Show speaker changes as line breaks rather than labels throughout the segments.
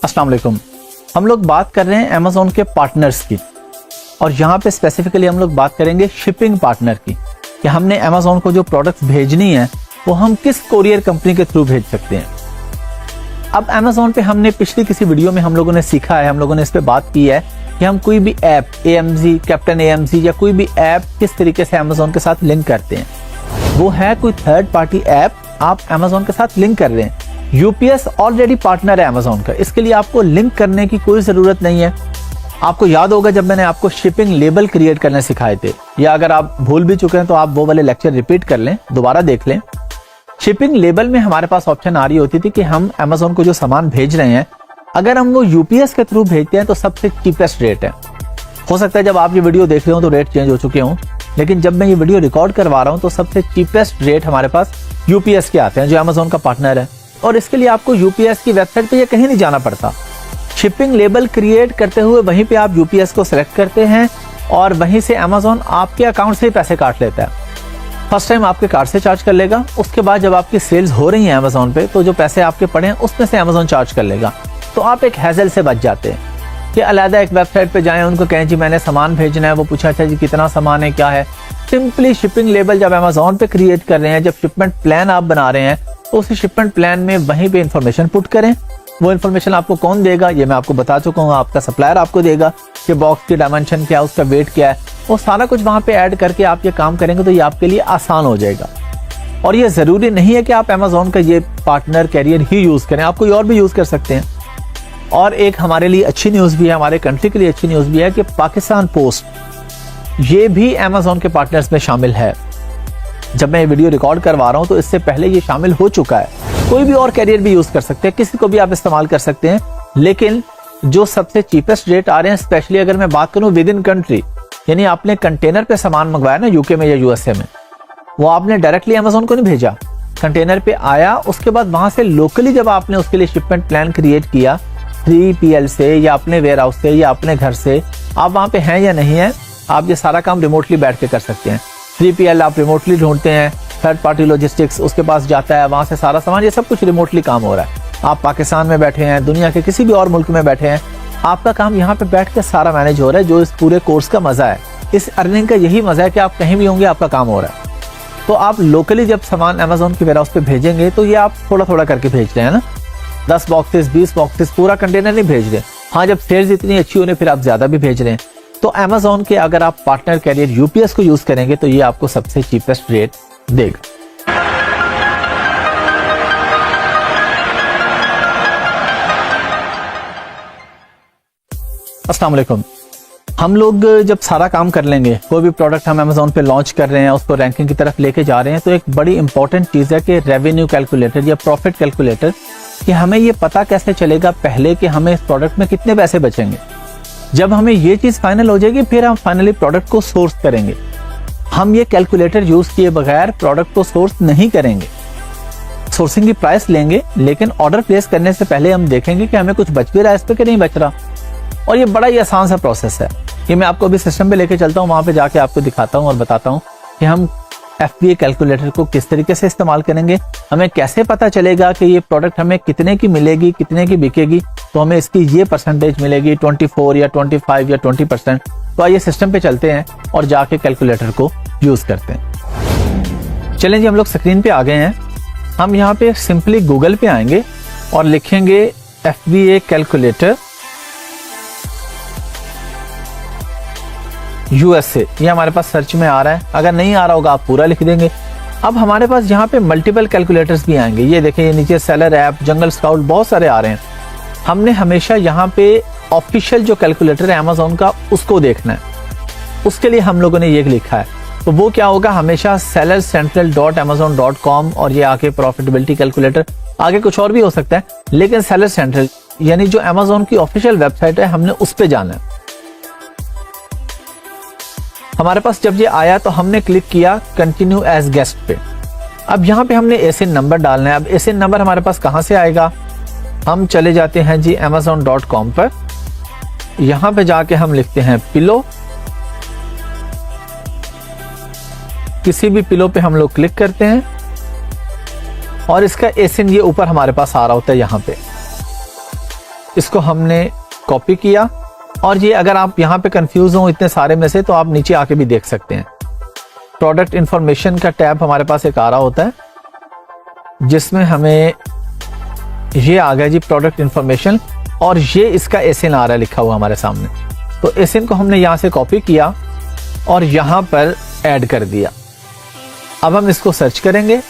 अस्सलाम वालेकुम। हम लोग बात कर रहे हैं अमेज़ॉन के पार्टनर्स की, और यहाँ पे स्पेसिफिकली हम लोग बात करेंगे शिपिंग पार्टनर की कि हमने अमेज़ॉन को जो प्रोडक्ट्स भेजनी है वो हम किस कोरियर कंपनी के थ्रू भेज सकते हैं। अब अमेज़ॉन पे हमने पिछली किसी वीडियो में हम लोगों ने सीखा है, हम लोगों ने इस पे बात की है कि हम कोई भी ऐप AMZ, कैप्टन AMZ या कोई भी ऐप किस तरीके से अमेज़ॉन के साथ लिंक करते हैं। वो है कोई थर्ड पार्टी ऐप आप अमेज़ॉन के साथ लिंक कर रहे हैं। UPS ऑलरेडी पार्टनर है अमेज़ॉन का, इसके लिए आपको लिंक करने की कोई ज़रूरत नहीं है। आपको याद होगा जब मैंने आपको शिपिंग लेबल क्रिएट करने सिखाए थे, या अगर आप भूल भी चुके हैं तो आप वो वाले लेक्चर रिपीट कर लें, दोबारा देख लें। शिपिंग लेबल में हमारे पास ऑप्शन आ रही होती थी कि हम अमेज़ॉन को जो सामान भेज रहे हैं अगर हम वो UPS के थ्रू भेजते हैं तो सबसे चीपेस्ट रेट है। हो सकता है जब आप ये वीडियो देख रहे हो तो रेट चेंज हो चुके हों, लेकिन जब मैं ये वीडियो रिकॉर्ड करवा रहा हूँ तो सबसे चीपेस्ट रेट हमारे पास UPS के आते हैं जो अमेज़ॉन का पार्टनर है। और इसके लिए आपको UPS की वेबसाइट पे या कहीं नहीं जाना पड़ता। शिपिंग लेबल क्रिएट करते हुए वहीं पे आप UPS को सिलेक्ट करते हैं और वहीं से अमेज़ॉन आपके अकाउंट से ही पैसे काट लेता है। फर्स्ट टाइम आपके कार्ड से चार्ज कर लेगा, उसके बाद जब आपकी सेल्स हो रही हैं अमेज़ॉन पे तो जो पैसे आपके पड़े हैं उसमें से अमेज़ॉन चार्ज कर लेगा। तो आप एक हैजल से बच जाते हैं कि अलहदा एक वेबसाइट पे जाएं, उनको कहें जी मैंने सामान भेजना है, वो पूछा अच्छा जी कितना सामान है, क्या है। सिंपली शिपिंग लेबल जब अमेज़ॉन पे क्रिएट कर रहे हैं, जब शिपमेंट प्लान आप बना रहे हैं तो उसी शिपमेंट प्लान में वहीं पे इंफॉर्मेशन पुट करें। वो इन्फॉर्मेशन आपको कौन देगा ये मैं आपको बता चुका हूँ, आपका सप्लायर आपको देगा कि बॉक्स की डायमेंशन क्या है, उसका वेट क्या है, वो सारा कुछ वहाँ पे ऐड करके आप ये काम करेंगे तो ये आपके लिए आसान हो जाएगा। और ये ज़रूरी नहीं है कि आप अमेज़ॉन का ये पार्टनर कैरियर ही यूज़ करें, आप कोई और भी यूज़ कर सकते हैं। और एक हमारे लिए अच्छी न्यूज़ भी है, हमारे कंट्री के लिए अच्छी न्यूज़ भी है कि पाकिस्तान पोस्ट ये भी अमेज़ॉन के पार्टनर्स में शामिल है। जब मैं ये वीडियो रिकॉर्ड करवा रहा हूँ तो इससे पहले ये शामिल हो चुका है। कोई भी और कैरियर भी यूज़ कर सकते हैं, किसी को भी आप इस्तेमाल कर सकते हैं, लेकिन जो सबसे चीपेस्ट रेट आ रहे हैं, स्पेशली अगर मैं बात करूँ विद इन कंट्री, यानी आपने कंटेनर पे सामान मंगवाया ना UK में या USA में, वो आपने डायरेक्टली अमेज़ॉन को नहीं भेजा, कंटेनर पे आया, उसके बाद वहां से लोकली जब आपने उसके लिए शिपमेंट प्लान क्रिएट किया 3PL से या अपने वेयर हाउस से या अपने घर से, आप वहां पे हैं या नहीं है, आप ये सारा काम रिमोटली बैठ के कर सकते हैं। 3PL आप रिमोटली ढूंढते हैं, थर्ड पार्टी लॉजिस्टिक्स उसके पास जाता है, वहां से सारा सामान, ये सब कुछ रिमोटली काम हो रहा है। आप पाकिस्तान में बैठे हैं, दुनिया के किसी भी और मुल्क में बैठे हैं, आपका काम यहाँ पे बैठ के सारा मैनेज हो रहा है। जो इस पूरे कोर्स का मजा है, इस अर्निंग का यही मजा है कि आप कहीं भी होंगे आपका काम हो रहा है। तो आप लोकली जब सामान अमेज़ॉन के वेयर हाउस पे भेजेंगे तो ये आप थोड़ा थोड़ा करके भेज रहे हैं ना, 10 बॉक्सेस 20 बॉक्सेस, पूरा कंटेनर नहीं भेज रहे। हाँ, जब सेल्स इतनी अच्छी होने फिर आप ज्यादा भी भेज रहे हैं। तो अमेज़ॉन के अगर आप पार्टनर कैरियर UPS को यूज करेंगे तो ये आपको सबसे चीपेस्ट रेट देगा। अस्सलाम वालेकुम। हम लोग जब सारा काम कर लेंगे, कोई भी प्रोडक्ट हम अमेज़ॉन पे लॉन्च कर रहे हैं, उसको रैंकिंग की तरफ लेके जा रहे हैं, तो एक बड़ी इंपॉर्टेंट चीज़ है कि रेवेन्यू कैलकुलेटर या प्रॉफिट कैलकुलेटर, कि हमें ये पता कैसे चलेगा पहले कि हमें इस प्रोडक्ट में कितने पैसे बचेंगे। जब हमें ये चीज़ फाइनल हो जाएगी फिर हम फाइनली प्रोडक्ट को सोर्स करेंगे। हम ये कैलकुलेटर यूज़ किए बगैर प्रोडक्ट को सोर्स नहीं करेंगे। सोर्सिंग की प्राइस लेंगे, लेकिन ऑर्डर प्लेस करने से पहले हम देखेंगे कि हमें कुछ बच भी रहा है इस पर कि नहीं बच रहा। और ये बड़ा ही आसान सा प्रोसेस है। ये मैं आपको अभी सिस्टम पे लेके चलता हूँ, वहां पे जाके आपको दिखाता हूँ और बताता हूँ कि हम FBA कैलकुलेटर को किस तरीके से इस्तेमाल करेंगे। हमें कैसे पता चलेगा कि ये प्रोडक्ट हमें कितने की मिलेगी, कितने की बिकेगी, तो हमें इसकी ये परसेंटेज मिलेगी 24 या 25 या 20%। तो आइए सिस्टम पे चलते हैं और जाके कैलकुलेटर को यूज करते हैं। चलें जी, हम लोग स्क्रीन पे आ गए हैं। हम यहाँ पे सिंपली गूगल पे आएंगे और लिखेंगे FBA कैलकुलेटर USA, ये हमारे पास सर्च में आ रहा है। अगर नहीं आ रहा होगा आप पूरा लिख देंगे। अब हमारे पास यहाँ पे मल्टीपल कैलकुलेटर्स भी आएंगे। ये देखें, ये नीचे सेलर ऐप, जंगल स्काउट, बहुत सारे आ रहे हैं। हमने हमेशा यहाँ पे ऑफिशियल जो कैलकुलेटर है अमेज़ॉन का उसको देखना है। उसके लिए हम लोगों ने ये लिखा है, तो वो क्या होगा, हमेशा sellercentral.amazon.com और ये आके प्रॉफिटेबिलिटी कैलकुलेटर, आगे कुछ और भी हो सकता है, लेकिन सेलर सेंट्रल यानी जो अमेज़ॉन की ऑफिशियल वेबसाइट है हमने उस पे जाना है। हमारे पास जब ये आया तो हमने क्लिक किया कंटिन्यू एज गेस्ट पे। अब यहाँ पे हमने ASIN नंबर डालना है। अब ASIN नंबर हमारे पास कहाँ से आएगा, हम चले जाते हैं जी amazon.com पर। यहाँ पे जाके हम लिखते हैं पिलो। किसी भी पिलो पे हम लोग क्लिक करते हैं और इसका ASIN ये ऊपर हमारे पास आ रहा होता है यहाँ पे। इसको हमने कॉपी किया और ये अगर आप यहाँ पे कंफ्यूज हो इतने सारे में से तो आप नीचे आके भी देख सकते हैं। प्रोडक्ट इंफॉर्मेशन का टैब हमारे पास एक आ रहा होता है जिसमें हमें ये आ गया जी प्रोडक्ट इंफॉर्मेशन और ये इसका एसएन आ रहा है लिखा हुआ हमारे सामने। तो एसएन को हमने यहाँ से कॉपी किया और यहाँ पर ऐड कर दिया। अब हम इसको सर्च करेंगे।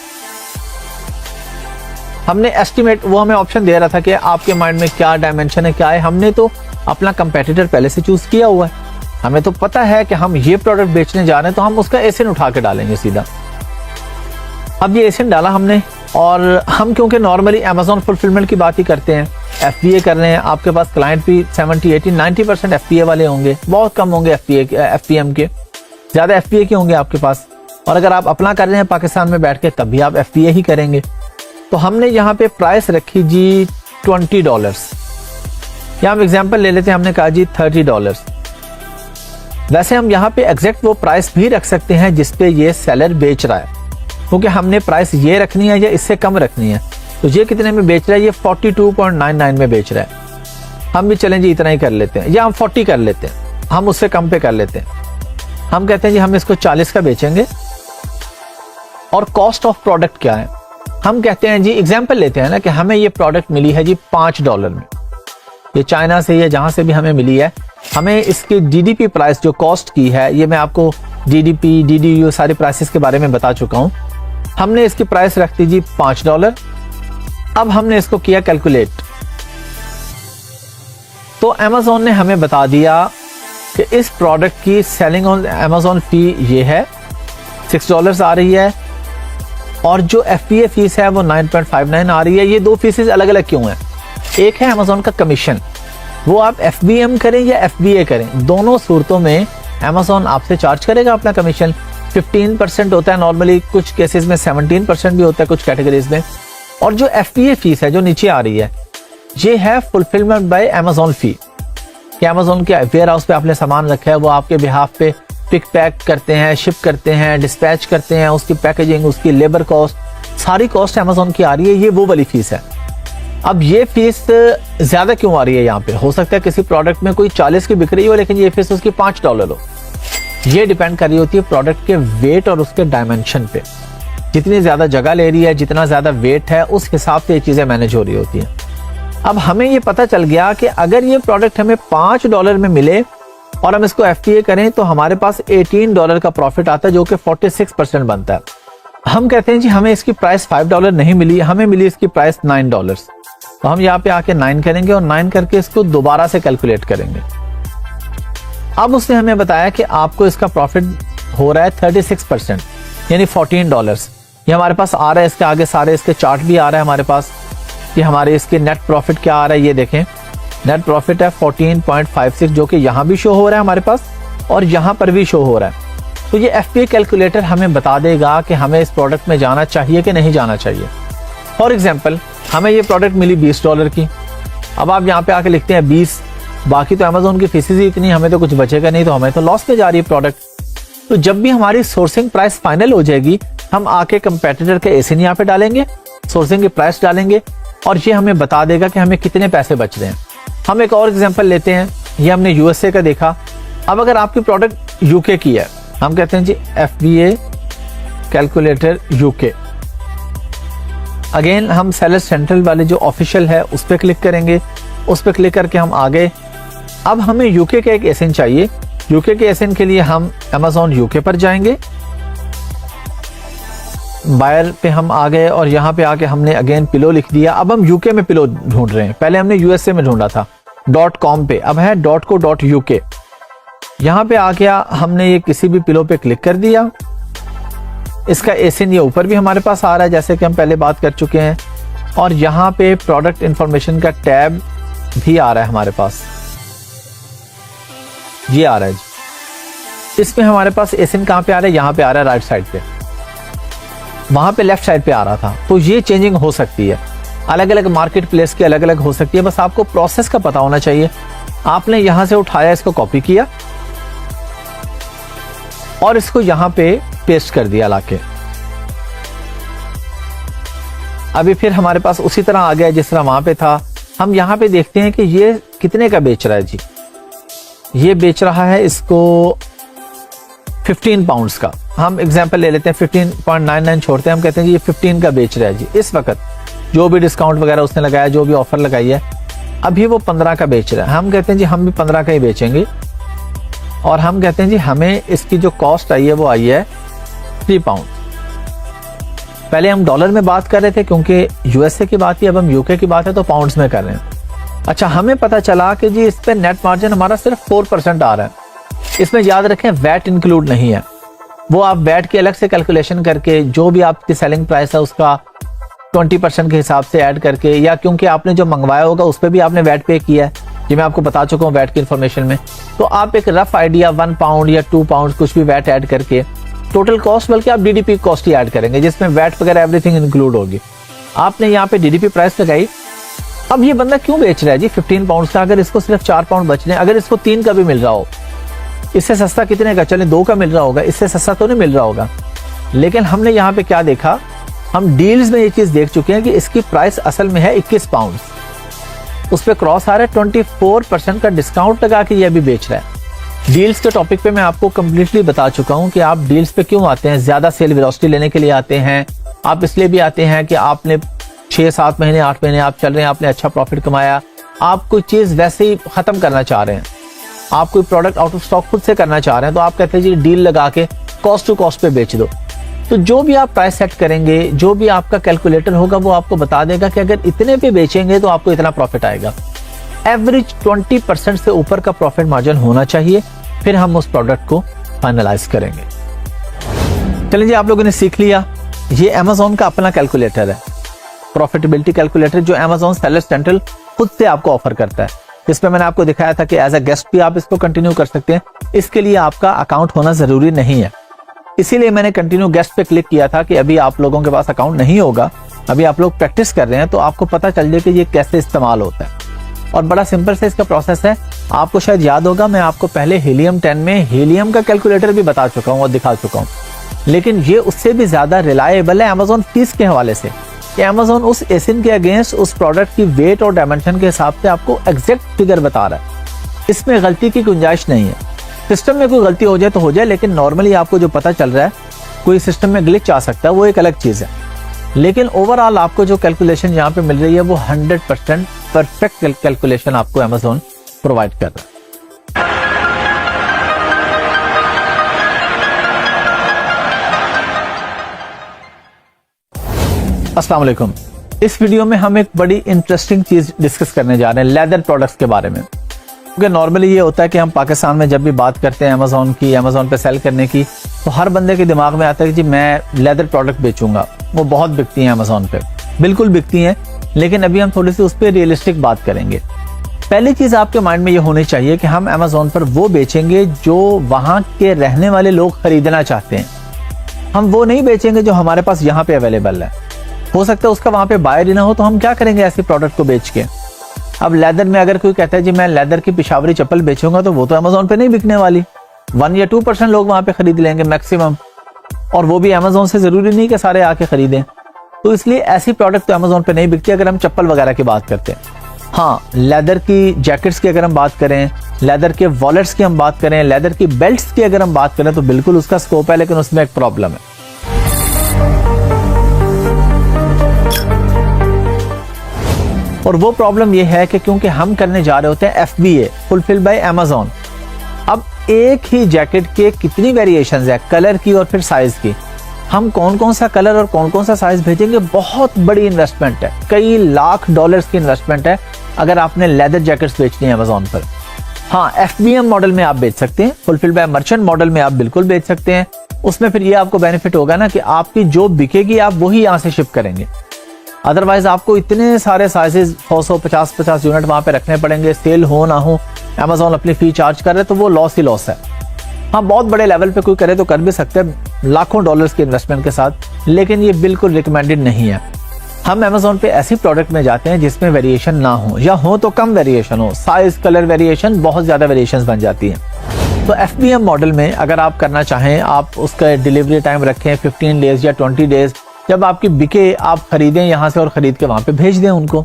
हमने एस्टिमेट, वो हमें ऑप्शन दे रहा था कि आपके माइंड में क्या डायमेंशन है, क्या है। हमने तो अपना कंपेटिटर पहले से चूज किया हुआ है, हमें तो पता है कि हम ये प्रोडक्ट बेचने जा रहे हैं, तो हम उसका एसएन उठा के डालेंगे सीधा। अब ये एसएन डाला हमने और हम क्योंकि नॉर्मली अमेज़न फुलफिलमेंट की बात ही करते हैं, एफबीए कर रहे हैं, आपके पास क्लाइंट भी 70, 80, 90% एफबीए वाले होंगे, बहुत कम होंगे एफपीएम के, ज़्यादा एफबीए के होंगे आपके पास। और अगर आप अपना कर रहे हैं पाकिस्तान में बैठ के तब भी आप एफबीए ही करेंगे। तो हमने यहाँ पे प्राइस रखी जी $20। या हम एग्जाम्पल ले लेते हैं, हमने कहा जी $30। वैसे हम यहाँ पे एग्जैक्ट वो प्राइस भी रख सकते हैं जिसपे ये सेलर बेच रहा है, क्योंकि हमने प्राइस ये रखनी है या इससे कम रखनी है। तो ये कितने में बेच रहा है, ये 42.99 में बेच रहा है। हम भी चलें जी इतना ही कर लेते हैं, या हम 40 कर लेते हैं, हम उससे कम पे कर लेते हैं। हम कहते हैं जी हम इसको 40 का बेचेंगे। और कॉस्ट ऑफ प्रोडक्ट क्या है, हम कहते हैं जी एग्जाम्पल लेते हैं ना कि हमें ये प्रोडक्ट मिली है जी $5 में, ये चाइना से या जहां से भी हमें मिली है। हमें इसकी डीडीपी प्राइस जो कॉस्ट की है, ये मैं आपको डीडीपी डीडीयू सारे प्राइसेस के बारे में बता चुका हूं। हमने इसकी प्राइस रख दी जी $5। अब हमने इसको किया कैलकुलेट, तो अमेज़न ने हमें बता दिया कि इस प्रोडक्ट की सेलिंग ऑन अमेज़न फी ये है $6 आ रही है और जो एफपीए फीस है वो 9.59 आ रही है। ये दो फीसेस अलग अलग क्यों हैं? एक है अमेज़न का कमीशन, वो आप एफबीएम करें या एफबीए करें, दोनों सूरतों में अमेज़न आपसे चार्ज करेगा अपना कमीशन। 15% होता है नॉर्मली, कुछ केसेस में 17% भी होता है कुछ कैटेगरीज में। और जो एफपीए फीस है जो नीचे आ रही है, ये है फुलफिलमेंट बाय अमेज़न फी, कि अमेज़न के वेयर हाउस पे आपने सामान रखा है, वो आपके बिहाफ पे पिक पैक करते हैं, शिप करते हैं, डिस्पैच करते हैं, उसकी पैकेजिंग, उसकी लेबर कॉस्ट, सारी कॉस्ट अमेज़न की आ रही है, ये वो वाली फीस है। अब ये फीस ज्यादा क्यों आ रही है यहाँ पे? हो सकता है किसी प्रोडक्ट में कोई 40 की बिक रही हो लेकिन ये फीस उसकी $5 हो। ये डिपेंड कर रही होती है प्रोडक्ट के वेट और उसके डायमेंशन पे। जितनी ज्यादा जगह ले रही है, जितना ज्यादा वेट है, उस हिसाब से ये चीजें मैनेज हो रही होती हैं। अब हमें ये पता चल गया कि अगर ये प्रोडक्ट हमें $5 में मिले और हम इसको एफटीए करें तो हमारे पास $18 का प्रॉफिट आता है, जो कि 46% बनता है। हम कहते हैं जी हमें इसकी प्राइस $5 नहीं मिली, हमें मिली इसकी प्राइस $9। तो हम यहाँ पे आके 9 करेंगे और 9 करके इसको दोबारा से कैलकुलेट करेंगे। अब उसने हमें बताया कि आपको इसका प्रॉफिट हो रहा है 36%, यानी $14। ये हमारे पास आ रहा है, इसके आगे सारे इसके चार्ट भी आ रहा है हमारे पास कि हमारे इसके नेट प्रॉफिट क्या आ रहा है। ये देखें, नेट प्रॉफिट है 14.56, जो कि यहाँ भी शो हो रहा है हमारे पास और यहाँ पर भी शो हो रहा है। तो ये एफपीए कैलकुलेटर हमें बता देगा कि हमें इस प्रोडक्ट में जाना चाहिए कि नहीं जाना चाहिए। फॉर एग्जाम्पल, हमें ये प्रोडक्ट मिली $20 की। अब आप यहाँ पे आके लिखते हैं 20, बाकी तो अमेज़न की फीसेस ही इतनी, हमें तो कुछ बचेगा नहीं, तो हमें तो लॉस में जा रही है प्रोडक्ट। तो जब भी हमारी सोर्सिंग प्राइस फाइनल हो जाएगी, हम आके कंपेटिटर के एसएन यहाँ पे डालेंगे, सोर्सिंग की प्राइस डालेंगे और ये हमें बता देगा कि हमें कितने पैसे बच रहे हैं। हम एक और एग्जांपल लेते हैं, ये हमने यूएसए का देखा। अब अगर आपकी प्रोडक्ट यूके की है, हम कहते हैं जी एफबीए कैलकुलेटर यूके। अगेन हम सेलर सेंट्रल वाले जो ऑफिशियल है उस पर क्लिक करेंगे, उस पर क्लिक करके हम आगे। अब हमें यूके का एक एसएन चाहिए। यूके के एसएन के लिए हम अमेज़न यूके पर जाएंगे, बायर पे हम आ गए और यहाँ पे आके हमने अगेन पिलो लिख दिया। अब हम यूके में पिलो ढूंढ रहे हैं, पहले हमने यूएसए में ढूंढा था .com पे, अब है .co.uk। यहाँ पे आ गया, हमने ये किसी भी पिलो पे क्लिक कर दिया। इसका एसएन ये ऊपर भी हमारे पास आ रहा है, जैसे कि हम पहले बात कर चुके हैं। और यहाँ पे प्रोडक्ट इंफॉर्मेशन का टैब भी आ रहा है हमारे पास, ये आ रहा है जी। इसमें हमारे पास एसएन कहाँ पे आ रहा है? यहाँ पे आ रहा है राइट साइड पे, वहां पे लेफ्ट साइड पे आ रहा था। तो ये चेंजिंग हो सकती है, अलग अलग मार्केट प्लेस की अलग अलग हो सकती है, बस आपको प्रोसेस का पता होना चाहिए। आपने यहां से उठाया, इसको कॉपी किया और इसको यहां पे पेस्ट कर दिया लाके। अभी फिर हमारे पास उसी तरह आ गया जिस तरह वहां पे था। हम यहाँ पे देखते हैं कि ये कितने का बेच रहा है जी। ये बेच रहा है इसको 15 पाउंड्स का। हम एग्जांपल ले लेते हैं, 15.99 छोड़ते हैं, हम कहते हैं जी ये 15 का बेच रहा है जी। इस वक्त जो भी डिस्काउंट वगैरह उसने लगाया, जो भी ऑफर लगाई है, अभी वो 15 का बेच रहा है। हम कहते हैं जी हम भी 15 का ही बेचेंगे, और हम कहते हैं जी हमें इसकी जो कॉस्ट आई है वो आई है 3 पाउंड। पहले हम डॉलर में बात कर रहे थे क्योंकि यूएसए की बात है, अब हम यूके की बात है तो पाउंड्स में कर रहे हैं। अच्छा, हमें पता चला कि जी इस पे नेट मार्जिन हमारा सिर्फ 4% आ रहा है। इसमें याद रखें वैट इंक्लूड नहीं है, वो आप वैट की अलग से कैलकुलेशन करके जो भी आपकी सेलिंग प्राइस है उसका 20% के हिसाब से ऐड करके, या क्योंकि आपने जो मंगवाया होगा उस पर भी आपने वैट पे किया है, ये मैं आपको बता चुका हूँ वैट की इन्फॉर्मेशन में, तो आप एक रफ आइडिया 1 पाउंड या 2 पाउंड कुछ भी वैट ऐड करके टोटल कॉस्ट, बल्कि आप डीडीपी कॉस्ट ही ऐड करेंगे जिसमें वैट वगैरह एवरीथिंग इंक्लूड होगी। आपने यहाँ पे डीडीपी प्राइस लगाई। अब ये बंदा क्यों बेच रहा है जी 15 पाउंड का, अगर इसको सिर्फ 4 पाउंड बच रहे हैं, अगर इसको 3 का भी मिल रहा हो, इससे सस्ता कितने का, चले 2 का मिल रहा होगा, इससे सस्ता तो नहीं मिल रहा होगा। लेकिन हमने यहाँ पे क्या देखा, हम डील्स में ये चीज देख चुके हैं कि इसकी प्राइस असल में है 21 पाउंड, उस पर क्रॉस आ रहा है, 24% का डिस्काउंट लगा के ये अभी बेच रहा है। डील्स के टॉपिक पे मैं आपको कंप्लीटली बता चुका हूं कि आप डील्स पे क्यों आते हैं। ज्यादा सेल वेलोसिटी लेने के लिए आते हैं, आप इसलिए भी आते हैं कि आपने 6-7 महीने 8 महीने आप चल रहे हैं, आपने अच्छा प्रॉफिट कमाया, आप कोई चीज वैसे ही खत्म करना चाह रहे हैं, आप कोई प्रोडक्ट आउट ऑफ स्टॉक खुद से करना चाह रहे हैं, तो आप कहते हैं जी डील लगा के कॉस्ट टू कॉस्ट पे बेच दो। तो जो भी आप प्राइस सेट करेंगे, जो भी आपका कैलकुलेटर होगा वो आपको बता देगा कि अगर इतने पे बेचेंगे तो आपको इतना प्रॉफिट आएगा। एवरेज 20% से ऊपर का प्रॉफिट मार्जिन होना चाहिए, फिर हम उस प्रोडक्ट को फाइनलाइज करेंगे। चलिए जी, आप लोगों ने सीख लिया, ये Amazon का अपना कैलकुलेटर है, प्रॉफिटेबिलिटी कैलकुलेटर, जो Amazon सेलर सेंट्रल खुद से आपको ऑफर करता है। जिसमें मैंने आपको दिखाया था कि एज अ गेस्ट भी आप इसको कंटिन्यू कर सकते हैं, इसके लिए आपका अकाउंट होना जरूरी नहीं है। इसीलिए मैंने कंटिन्यू गेस्ट पे क्लिक किया था कि अभी आप लोगों के पास अकाउंट नहीं होगा, अभी आप लोग प्रैक्टिस कर रहे हैं, तो आपको पता चल जाए कि ये कैसे इस्तेमाल होता है। और बड़ा सिंपल से इसका प्रोसेस है। आपको शायद याद होगा, मैं आपको पहले हीलियम 10 में हीलियम का कैलकुलेटर भी बता चुका हूँ और दिखा चुका हूँ, लेकिन ये उससे भी ज्यादा रिलायबल है Amazon फीस के हवाले से, कि Amazon उस एसिन के अगेंस्ट उस प्रोडक्ट की वेट और डायमेंशन के हिसाब से आपको एग्जैक्ट फिगर बता रहा है। इसमें गलती की गुंजाइश नहीं है। सिस्टम में कोई गलती हो जाए तो हो जाए, लेकिन नॉर्मली आपको जो पता चल रहा है, कोई सिस्टम में ग्लिच आ सकता है, वो एक अलग चीज है। लेकिन ओवरऑल आपको जो कैलकुलेशन यहाँ पे मिल रही है वो 100% परफेक्ट कैलकुलेशन आपको Amazon प्रोवाइड कर रहा है। अस्सलाम वालेकुम। इस वीडियो में हम एक बड़ी इंटरेस्टिंग चीज डिस्कस करने जा रहे हैं, लेदर प्रोडक्ट्स के बारे में। क्योंकि नॉर्मली ये होता है कि हम पाकिस्तान में जब भी बात करते हैं Amazon की, Amazon पे सेल करने की, तो हर बंदे के दिमाग में आता है कि जी मैं लेदर प्रोडक्ट बेचूंगा, वो बहुत बिकती हैं Amazon पे, बिल्कुल बिकती हैं। लेकिन अभी हम थोड़ी सी उस पर रियलिस्टिक बात करेंगे। पहली चीज आपके माइंड में ये होनी चाहिए कि हम Amazon पर वो बेचेंगे जो वहां के रहने वाले लोग खरीदना चाहते हैं। हम वो नहीं बेचेंगे जो हमारे पास यहाँ पे अवेलेबल है। हो सकता है उसका वहां पे बायर ही ना हो, तो हम क्या करेंगे ऐसे प्रोडक्ट को बेच के। अब लेदर में अगर कोई कहता है जी मैं लेदर की पिशावरी चप्पल बेचूंगा, तो वो तो Amazon पे नहीं बिकने वाली। 1 या 2% लोग वहां पे खरीद लेंगे मैक्सिमम, और वो भी Amazon से जरूरी नहीं कि सारे आके खरीदें। तो इसलिए ऐसी प्रोडक्ट तो Amazon पे नहीं बिकती अगर हम चप्पल वगैरह की बात करते हैं। हाँ, लेदर की जैकेट्स की अगर हम बात करें, लेदर के वॉलेट्स की हम बात करें, लेदर की बेल्ट्स की अगर हम बात करें, तो बिल्कुल उसका स्कोप है, लेकिन उसमें एक प्रॉब्लम है। और वो प्रॉब्लम ये है कि क्योंकि हम करने जा रहे होते हैं FBA, फुलफिल बाय Amazon। अब एक ही जैकेट के कितनी वेरिएशंस है, कलर की और फिर साइज की। हम कौन कौन सा कलर और कौन कौन सा साइज भेजेंगे, बहुत बड़ी इन्वेस्टमेंट है, कई लाख डॉलर्स की इन्वेस्टमेंट है अगर आपने लेदर जैकेट्स बेचनी है Amazon पर। हाँ, FBM मॉडल में आप बेच सकते हैं, फुलफिल बाय मर्चेंट मॉडल में आप बिल्कुल बेच सकते हैं। उसमें फिर ये आपको बेनिफिट होगा ना कि आपकी जो बिकेगी आप वही यहाँ से शिप करेंगे। अदरवाइज आपको इतने सारे साइजेस 100-50 यूनिट वहां पे रखने पड़ेंगे, सेल हो ना हो, Amazon अपनी फी चार्ज कर रहे, तो वो लॉस ही लॉस है। हाँ, बहुत बड़े लेवल पे कोई करे तो कर भी सकते हैं लाखों डॉलर्स के इन्वेस्टमेंट के साथ, लेकिन ये बिल्कुल रिकमेंडेड नहीं है। हम Amazon पे ऐसी प्रोडक्ट में जाते हैं जिसमें वेरिएशन ना हो, या हो तो कम वेरिएशन हो। साइज, कलर वेरिएशन, बहुत ज्यादा वेरिएशन बन जाती है। तो FBM मॉडल में अगर आप करना चाहें, आप उसका डिलीवरी टाइम रखें 15 डेज या 20 डेज, जब आपकी बिके आप खरीदें यहाँ से और खरीद के वहां पे भेज दें उनको।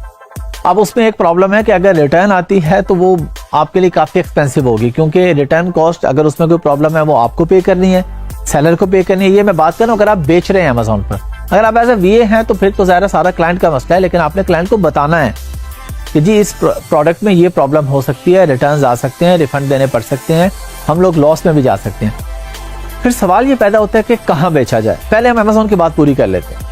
अब उसमें एक प्रॉब्लम है कि अगर रिटर्न आती है तो वो आपके लिए काफ़ी एक्सपेंसिव होगी, क्योंकि रिटर्न कॉस्ट अगर उसमें कोई प्रॉब्लम है वो आपको पे करनी है, सेलर को पे करनी है। ये मैं बात कर रहा हूँ अगर आप बेच रहे हैं अमेजोन पर। अगर आप एज ए VA हैं तो फिर तो ज़्यादा सारा क्लाइंट का मसला है, लेकिन आपने क्लाइंट को बताना है कि जी इस प्रोडक्ट में ये प्रॉब्लम हो सकती है, रिटर्न्स आ सकते हैं, रिफंड देने पड़ सकते हैं, हम लोग लॉस में भी जा सकते हैं। फिर सवाल ये पैदा होता है कि कहाँ बेचा जाए। पहले हम अमेजोन की बात पूरी कर लेते हैं।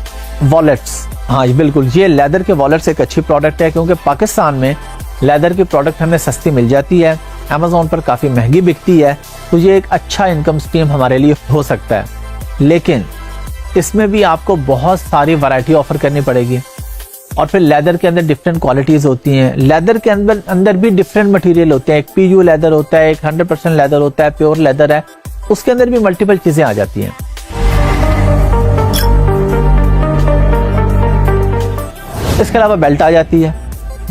वॉलेट्स, हाँ बिल्कुल, ये लेदर के वॉलेट्स एक अच्छी प्रोडक्ट है, क्योंकि पाकिस्तान में लेदर की प्रोडक्ट हमें सस्ती मिल जाती है, अमेजोन पर काफ़ी महंगी बिकती है, तो ये एक अच्छा इनकम स्ट्रीम हमारे लिए हो सकता है। लेकिन इसमें भी आपको बहुत सारी वैरायटी ऑफर करनी पड़ेगी, और फिर लेदर के अंदर डिफरेंट क्वालिटीज़ होती हैं। लेदर के अंदर भी डिफरेंट मटेरियल होते हैं, एक PU लेदर होता है, एक 100% लेदर होता है, प्योर लेदर है, उसके अंदर भी मल्टीपल चीज़ें आ जाती हैं। इसके अलावा बेल्ट आ जाती है,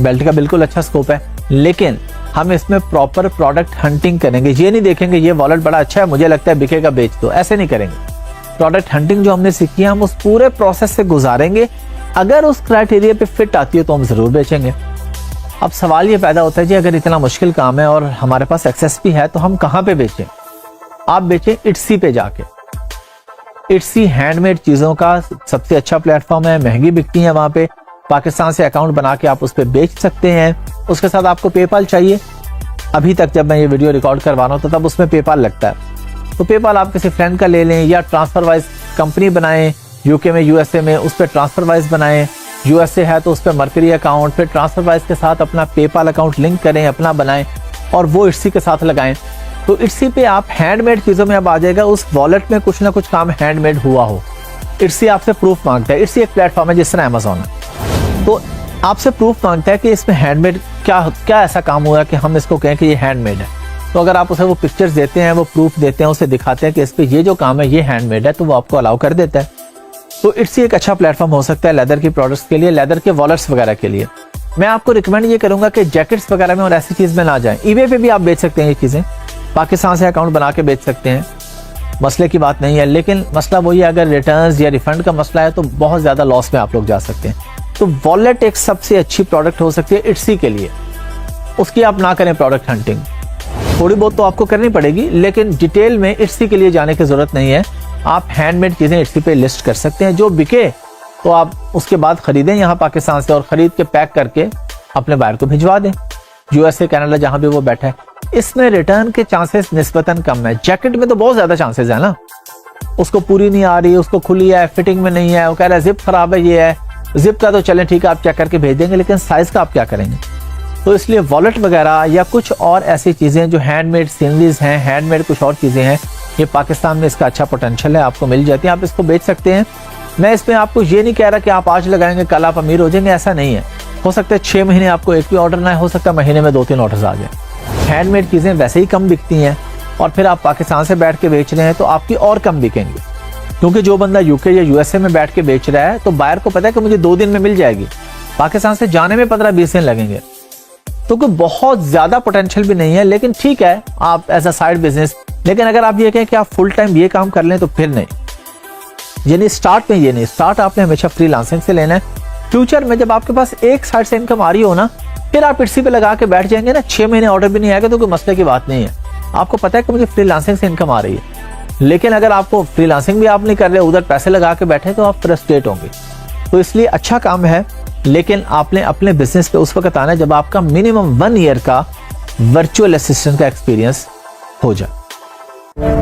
बेल्ट का बिल्कुल अच्छा स्कोप है, लेकिन हम इसमें प्रॉपर प्रोडक्ट हंटिंग करेंगे। ये नहीं देखेंगे ये वॉलेट बड़ा अच्छा है, मुझे लगता है बिकेगा, बेच दो, ऐसे नहीं करेंगे। प्रोडक्ट हंटिंग जो हमने सीखी है हम उस पूरे प्रोसेस से गुजारेंगे, अगर उस क्राइटेरिया पे फिट आती है तो हम जरूर बेचेंगे। अब सवाल ये पैदा होता है जी अगर इतना मुश्किल काम है और हमारे पास एक्सेस भी है तो हम कहाँ पे बेचें? आप बेचें इट्सी पे जाके। इट्सी हैंडमेड चीज़ों का सबसे अच्छा प्लेटफॉर्म है, महंगी बिकती है वहाँ पे। पाकिस्तान से अकाउंट बना के आप उस पर बेच सकते हैं। उसके साथ आपको पेपाल चाहिए। अभी तक जब मैं ये वीडियो रिकॉर्ड करवा रहा हूँ तो तब उसमें पेपाल लगता है, तो पेपाल आप किसी फ्रेंड का ले लें, या ट्रांसफर वाइज कंपनी बनाएं, यूके में USA में उस पर ट्रांसफर वाइज बनाएं। USA है तो उस पर मर्करी अकाउंट, फिर ट्रांसफर वाइज के साथ अपना पेपाल अकाउंट लिंक करें, अपना बनाएं और वो इट्सी के साथ लगाएं। तो इट्सी पे आप हैंडमेड चीज़ों में अब आ जाएगा, उस वॉलेट में कुछ ना कुछ काम हैंडमेड हुआ हो। इट्सी आपसे प्रूफ मांगता है। इट्सी एक प्लेटफॉर्म है जिस तरह अमेजोन है, तो आपसे प्रूफ मांगता है कि इसमें हैंडमेड क्या ऐसा काम हुआ कि हम इसको कहें कि ये हैंडमेड है। तो अगर आप उसे वो पिक्चर्स देते हैं, वो प्रूफ देते हैं, उसे दिखाते हैं कि इस पे ये जो काम है ये हैंडमेड है, तो वो आपको अलाउ कर देता है। तो इट्सी एक अच्छा प्लेटफॉर्म हो सकता है लेदर की प्रोडक्ट्स के लिए, लेदर के वॉलेट्स वगैरह के लिए। मैं आपको रिकमेंड ये करूंगा कि जैकेट्स वगैरह में और ऐसी चीज़ में ना जाएं। ईबे पे भी आप बेच सकते हैं ये चीज़ें, पाकिस्तान से अकाउंट बना के बेच सकते हैं, मसले की बात नहीं है। लेकिन मसला वही है, अगर रिटर्न्स या रिफंड का मसला है तो बहुत ज़्यादा लॉस में आप लोग जा सकते हैं। तो वॉलेट एक सबसे अच्छी प्रोडक्ट हो सकती है इट्सी के लिए। उसकी आप ना करें प्रोडक्ट हंटिंग, थोड़ी बहुत तो आपको करनी पड़ेगी, लेकिन डिटेल में इट्सी के लिए जाने की जरूरत नहीं है। आप हैंडमेड चीज़ें इट्सी पे लिस्ट कर सकते हैं, जो बिके तो आप उसके बाद खरीदें यहाँ पाकिस्तान से, और ख़रीद के पैक करके अपने बायर को भिजवा दें, USA कनाडा जहाँ भी वो बैठा है। इसमें रिटर्न के चांसेस निस्बतन कम है। जैकेट में तो बहुत ज़्यादा चांसेस है ना, उसको पूरी नहीं आ रही, उसको खुली है, फिटिंग में नहीं है, वो कह रहा है जिप खराब है, ये है। जिप का तो चलें ठीक है, आप चेक करके भेज देंगे, लेकिन साइज़ का आप क्या करेंगे? तो इसलिए वॉलेट वगैरह या कुछ और ऐसी चीज़ें जो हैंडमेड सीनरीज हैं, हैंडमेड कुछ और चीज़ें हैं, ये पाकिस्तान में इसका अच्छा पोटेंशियल है, आपको मिल जाती है, आप इसको बेच सकते हैं। मैं इसमें आपको ये नहीं कह रहा कि आप आज लगाएंगे कल आप अमीर हो जाएंगे, ऐसा नहीं है। हो सकता है 6 महीने आपको एक भी ऑर्डर ना हो सकता है महीने में 2-3 ऑर्डर्स आ जाए। हैंडमेड चीज़ें वैसे ही कम बिकती हैं, और फिर आप पाकिस्तान से बैठ के बेच रहे हैं तो आपकी और कम बिकेंगी, क्योंकि जो बंदा UK या USA में बैठ के बेच रहा है तो बायर को पता है कि मुझे 2 दिन में मिल जाएगी, पाकिस्तान से जाने में 15-20 दिन लगेंगे। तो कोई बहुत ज़्यादा पोटेंशियल भी नहीं है, लेकिन ठीक है आप एज अ साइड बिजनेस। लेकिन अगर आप ये कहें कि आप फुल टाइम ये काम कर लें तो फिर नहीं, ये नहीं, स्टार्ट में ये नहीं। स्टार्ट आपने हमेशा फ्रीलांसिंग से लेना है। फ्यूचर में जब आपके पास एक साइड से इनकम आ रही हो ना, फिर आप इट्सी पे लगा के बैठ जाएंगे ना, 6 महीने ऑर्डर भी नहीं आएगा तो कोई मसले की बात नहीं है। आपको पता है कि मुझे फ्रीलांसिंग से इनकम आ रही है, लेकिन अगर आपको फ्रीलांसिंग भी आप नहीं कर रहे, उधर पैसे लगा के बैठे, तो आप फ्रस्ट्रेट होंगे। तो इसलिए अच्छा काम है, लेकिन आपने अपने बिजनेस पे उस वक्त आना है जब आपका मिनिमम 1 ईयर का वर्चुअल असिस्टेंट का एक्सपीरियंस हो जाए।